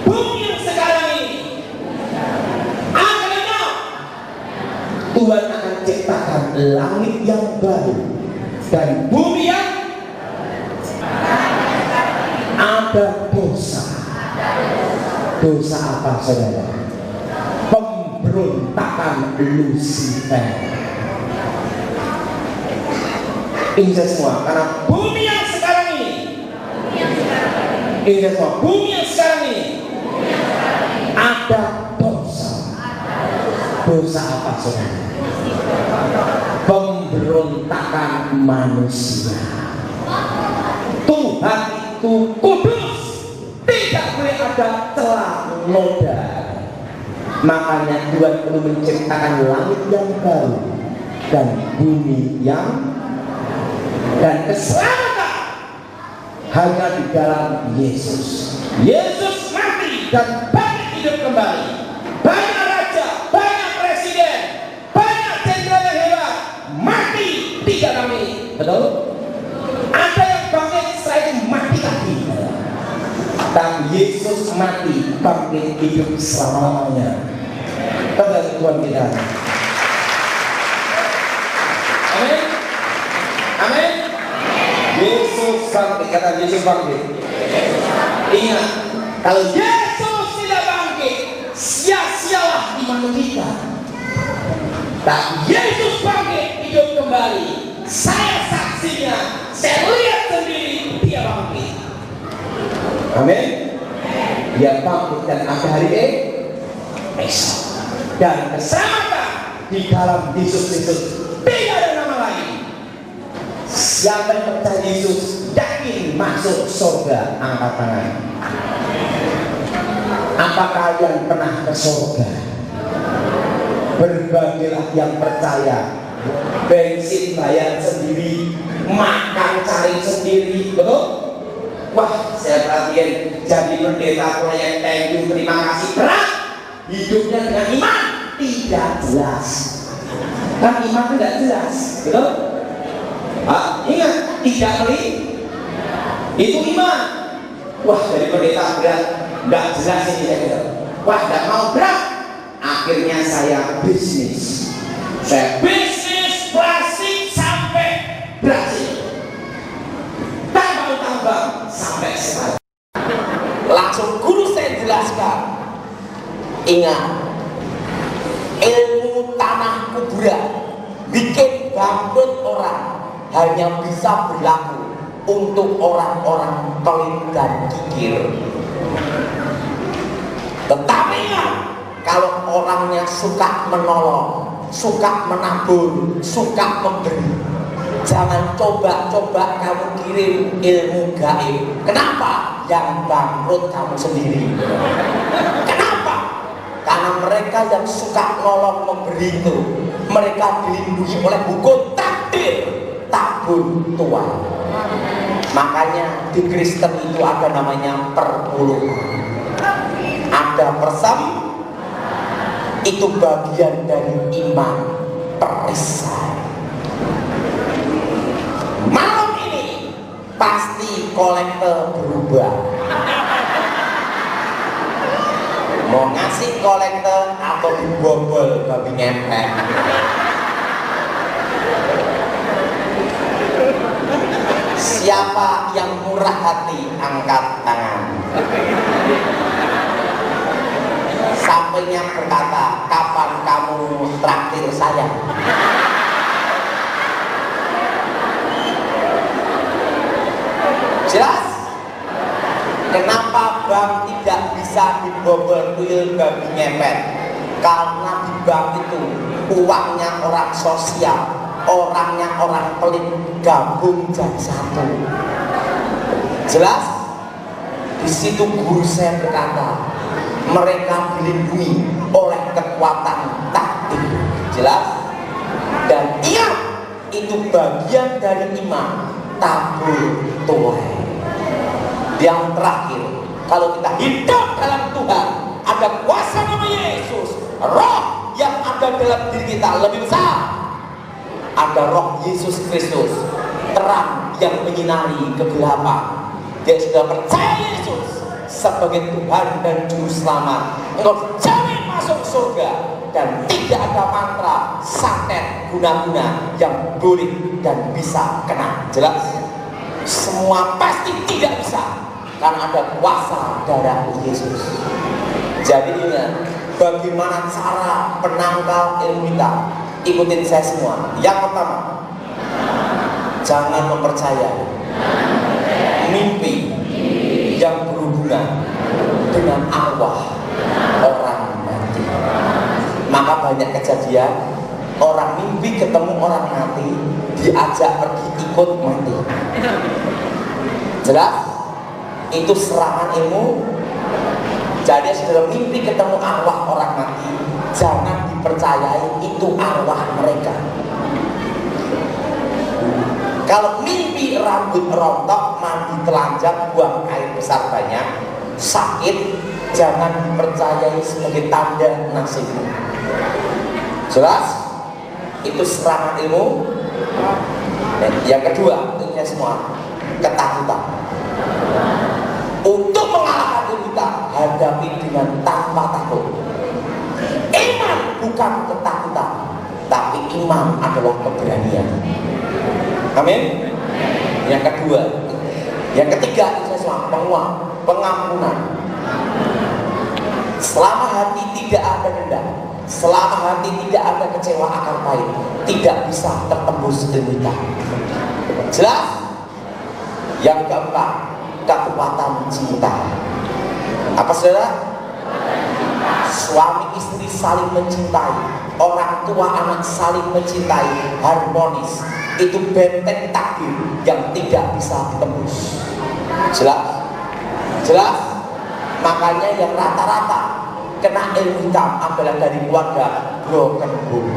bumi yang sekarang ini akan lenyap. Tuhan akan ciptakan langit yang baru dan bumi yang ada dosa. Dosa apa saudara? Pemberontakan Lucifer. Ingat semua, karena bumi yang sekarang ini, ingat semua, bumi yang sekarang ini ada dosa. Dosa apa saudara? Pemberontakan manusia. Tuhan itu kudus, tidak boleh ada celah noda. Makanya Tuhan perlu menciptakan langit yang baru dan bumi yang, dan keselamatan hanya di dalam Yesus. Yesus mati dan bangkit hidup kembali. Banyak raja, banyak presiden, banyak jenderal yang hebat mati tidak kami. Betul? Ada yang bangkit setelah itu mati lagi. Dan Yesus mati bangkit hidup selama-lamanya. Pada Tuhan kita. Amin. Amin. Yesus bangkit, kata Yesus bangkit. Ingat, kalau Yesus tidak bangkit, sia-sialah iman kita. Tapi Yesus bangkit hidup kembali. Saya saksinya, saya lihat sendiri dia bangkit. Amin. Dia bangkit dan ada hari esok. Dan keselamatan di dalam Yesus Kristus tidak ada nama lain. Siapa yang percaya Yesus yakin masuk surga? Angkat tangan. Apakah kalian pernah ke surga? Berbagilah yang percaya. Bensin bayar sendiri, makan cari sendiri, betul? Wah, saya perhatian jadi pendeta proyek thank you, terima kasih, berat. Hidupnya dengan iman tidak jelas. Kan iman tidak jelas, betul? Ingat, tidak beli itu iman. Wah, dari pendeta berat, nggak jelas ini saya kira. Wah, nggak mau berat. Akhirnya saya bisnis. Saya bisnis plastik sampai Brasil. Tambang sampai sekarang. Langsung guru saya jelaskan. Ingat, ilmu tanah kuburan bikin bangkrut orang hanya bisa berlaku untuk orang-orang pelit dan kikir. Tetapi ingat, kalau orangnya suka menolong, suka menabur, suka memberi, jangan coba-coba kamu kirim ilmu gaib. Kenapa? Yang bangkrut kamu sendiri. Kenapa? Karena mereka yang suka nolong memberi itu, mereka dilindungi oleh hukum takdir, tabun Tuhan. Makanya di Kristen itu ada namanya perpuluhan. Ada persem, itu bagian dari iman perisai. Malam ini pasti kolektor berubah. Mau ngasih kolektor atau dibobol babi ngepet. Siapa yang murah hati angkat tangan. sampingnya berkata, kapan kamu traktir saya? Jelas? Kenapa bank tidak bisa dibobol tuyul babi ngepet? Karena di bank itu uangnya orang sosial, orangnya orang pelit, gabung jadi satu. Jelas? Di situ guru saya berkata, mereka dilindungi oleh kekuatan takdir. Jelas? Dan ingat, itu bagian dari iman, tabur tuai. Yang terakhir, kalau kita hidup dalam Tuhan, ada kuasa nama Yesus, roh yang ada dalam diri kita lebih besar. Ada roh Yesus Kristus, terang yang menyinari kegelapan. Dia sudah percaya Yesus sebagai Tuhan dan Juru Selamat, engkau jamin masuk surga. Dan tidak ada mantra, santet, guna-guna yang boleh dan bisa kena. Jelas? Semua pasti tidak bisa, karena ada kuasa darah Yesus. Jadi ingat, bagaimana cara penangkal ilmu kita? Ikutin saya semua. Yang pertama, jangan mempercayai mimpi yang berhubungan dengan arwah orang mati. Maka banyak kejadian orang mimpi ketemu orang mati, diajak pergi ikut mati. Jelas? Itu serangan ilmu. Jadi saudara mimpi ketemu arwah orang mati, jangan dipercayai itu arwah mereka. Kalau mimpi rambut rontok, mandi telanjang, buang air besar banyak, sakit, jangan dipercayai sebagai tanda nasibmu. Jelas? Itu serangan ilmu. Dan yang kedua, itu semua ketakutan. Untuk mengalahkan itu kita hadapi dengan tanpa takut. Iman bukan ketakutan, tapi iman adalah keberanian. Amin. Yang kedua, yang ketiga itu semua pengampunan. Selama hati tidak ada dendam, selama hati tidak ada kecewa akar pahit, tidak bisa tertembus derita. Jelas? Yang keempat, kekuatan cinta. Apa saudara? Suami istri saling mencintai, orang tua anak saling mencintai, harmonis. Itu benteng takdir yang tidak bisa ditembus. Jelas? Jelas? Makanya yang rata-rata kena ilmu hitam adalah dari keluarga broken home.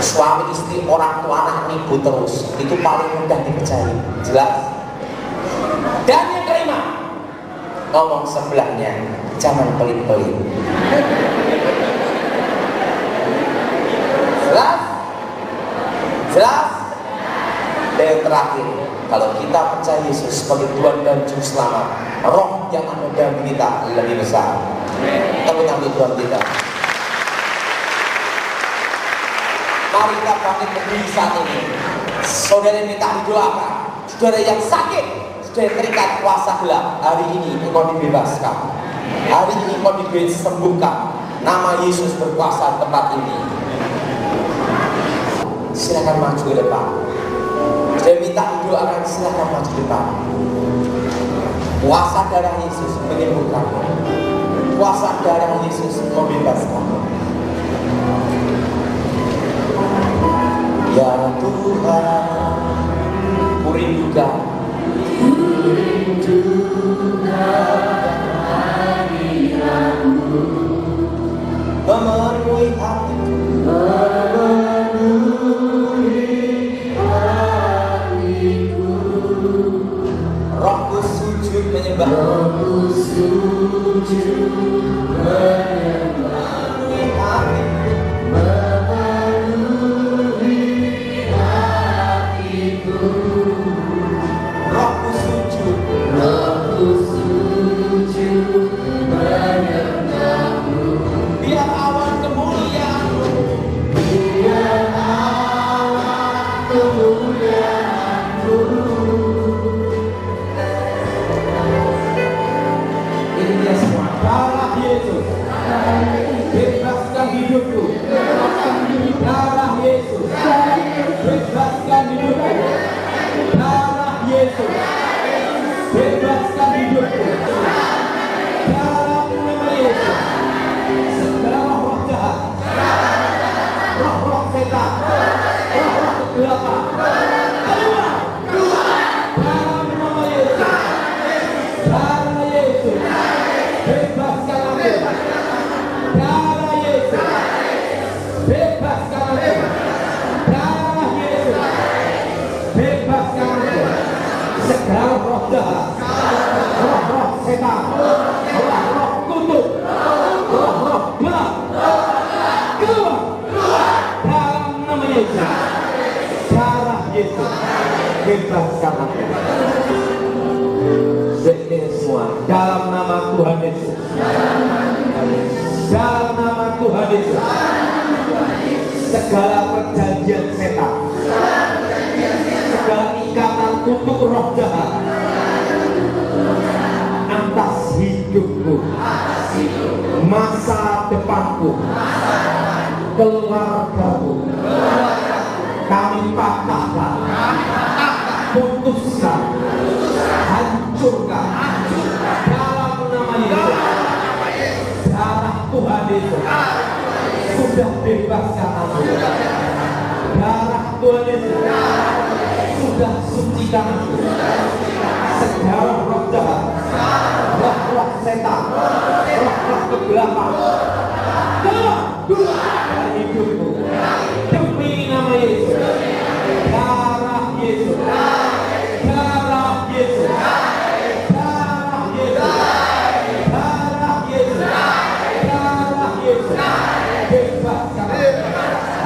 Suami istri orang tua anak ribut terus, itu paling mudah dipercayai. Jelas? Dan yang kelima, ngomong sebelahnya, jangan pelit-pelit. Jelas? Jelas? Dan yang terakhir, kalau kita percaya Yesus sebagai Tuhan dan Juru Selamat, roh yang ada dalam kita lebih besar. Tepuk tangan Tuhan kita. Mari kita bangkit berdiri saat ini. Saudara yang minta didoakan, saudara yang sakit, saudara yang terikat kuasa gelap, hari ini engkau dibebaskan. Hari ini engkau disembuhkan. Nama Yesus berkuasa di tempat ini. Silakan maju ke depan. Saudara minta didoakan, silakan maju ke depan. Kuasa darah Yesus menyembuhkan. Kuasa darah Yesus membebaskan. Ya Tuhan, kurindukan hadirat-Mu, memenuhi hatiku, rohku sujud menyembah, rohku sujud menyembah, memenuhi hatiku. Biar awan kemuliaan-Mu, biar awan kemuliaan-Mu. Ini dia semua darah Yesus. Yesus. Bebaskan hidupku. Dalam nama Yesus. Segala roh jahat, roh setan, roh kegelapan, keluar. Dalam nama Yesus. Darah Yesus. Bebaskan aku. Darah Yesus. Bebaskan aku. Darah Yesus. Bebaskan aku. Segala roh jahat, roh setan, roh kutuk, roh gelap, keluar. Dalam nama Yesus. Darah Yesus. Bebaskan aku. Semua dalam nama Tuhan Yesus. Dalam nama Tuhan Yesus. Segala perjanjian setan, segala ikatan kutuk roh jahat atas hidupku, masa depanku, keluargaku, kami patahkan, putuskan, hancurkan dalam nama Yesus. Darah Tuhan Yesus sudah bebaskan aku. Darah Tuhan Yesus sudah sucikan aku. Segala roh jahat, roh setan, roh kegelapan, keluar dari hidupku demi nama Yesus. Darah Yesus. Darah Yesus. Darah Yesus. Darah Yesus. Darah Yesus. Bebaskan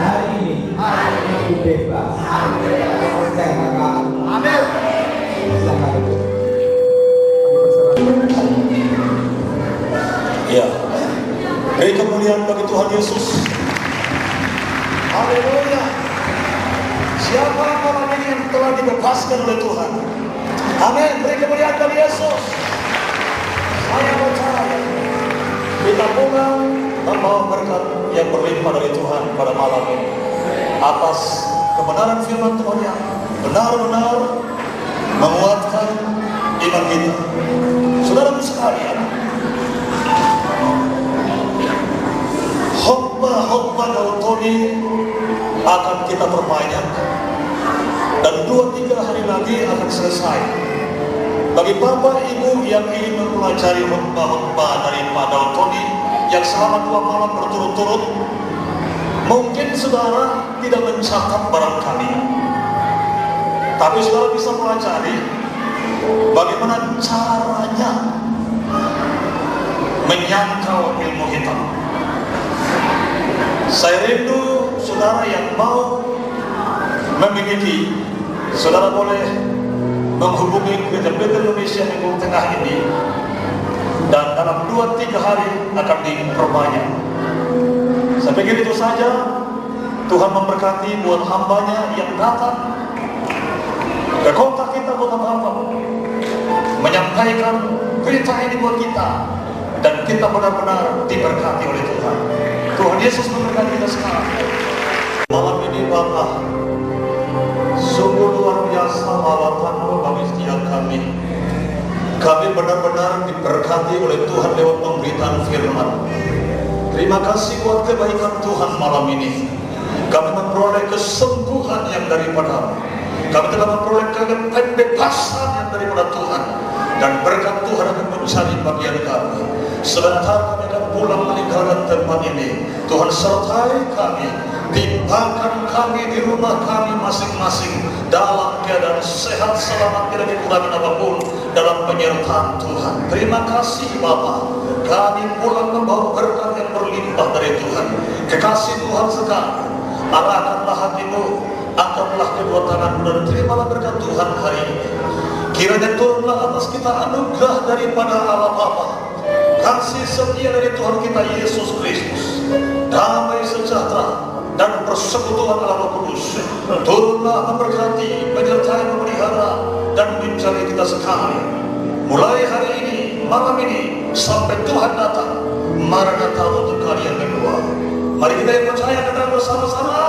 hari ini. Aku bebas. Saya akan. Amin. Ya, beri kemuliaan bagi Tuhan Yesus. Haleluya. Siapa orang ini yang telah dibebaskan oleh Tuhan? Amin. Beri kemuliaan bagi Yesus. Saya percaya kita pulang membawa berkat yang berlimpah dari Tuhan pada malam ini atas kebenaran firman Tuhan yang benar-benar menguatkan iman kita. Saudara sekalian, khotbah Daud Tony akan kita perbanyak dan 2-3 hari lagi akan selesai. Bagi Bapak Ibu yang ingin mempelajari khotbah dari Pak Daud Tony yang selama 2 malam berturut-turut, mungkin saudara tidak mencatat barangkali, tapi saudara bisa pelajari bagaimana caranya menyangkal ilmu hitam. Saya rindu saudara yang mau memiliki, saudara boleh menghubungi Gereja Bethel Indonesia Minggu Tengah ini, dan dalam 2-3 hari akan diperbanyak. Saya pikir itu saja. Tuhan memberkati buat hambanya yang datang ke kota kita, kota Bapak, menyampaikan berita ini buat kita, dan kita benar-benar diberkati oleh Tuhan. Tuhan Yesus memberkati kita sekarang. Malam ini Bapak, sungguh luar biasa lawatan-Mu bagi setiap kami. Kami benar-benar diberkati oleh Tuhan lewat pemberitaan firman. Terima kasih buat kebaikan Tuhan malam ini. Kami memperoleh kesembuhan yang daripada-Mu. Kami telah memperoleh kebebasan yang daripada Tuhan, dan berkat Tuhan akan menjadi bagian kami. Sebentar kami akan pulang meninggalkan tempat ini. Tuhan sertai kami, timpakan kami di rumah kami masing-masing dalam keadaan sehat, selamat, tidak dikurangi apapun, dalam penyertaan Tuhan. Terima kasih Bapa. Kami pulang membawa berkat yang berlimpah dari Tuhan. Kekasih Tuhan sekarang, arahkanlah hatimu, angkatlah kedua tanganmu, dan terimalah berkat Tuhan hari ini. Kiranya turunlah atas kita anugerah daripada Allah Bapa, kasih setia dari Tuhan kita Yesus Kristus, damai sejahtera dan persekutuan Allah Roh Kudus turunlah memberkati, menyertai, memelihara, dan menjadi kita sekali mulai hari ini, malam ini, sampai Tuhan datang. Maranatha untuk kalian kedua. Mari kita yang percaya kata bersama-sama.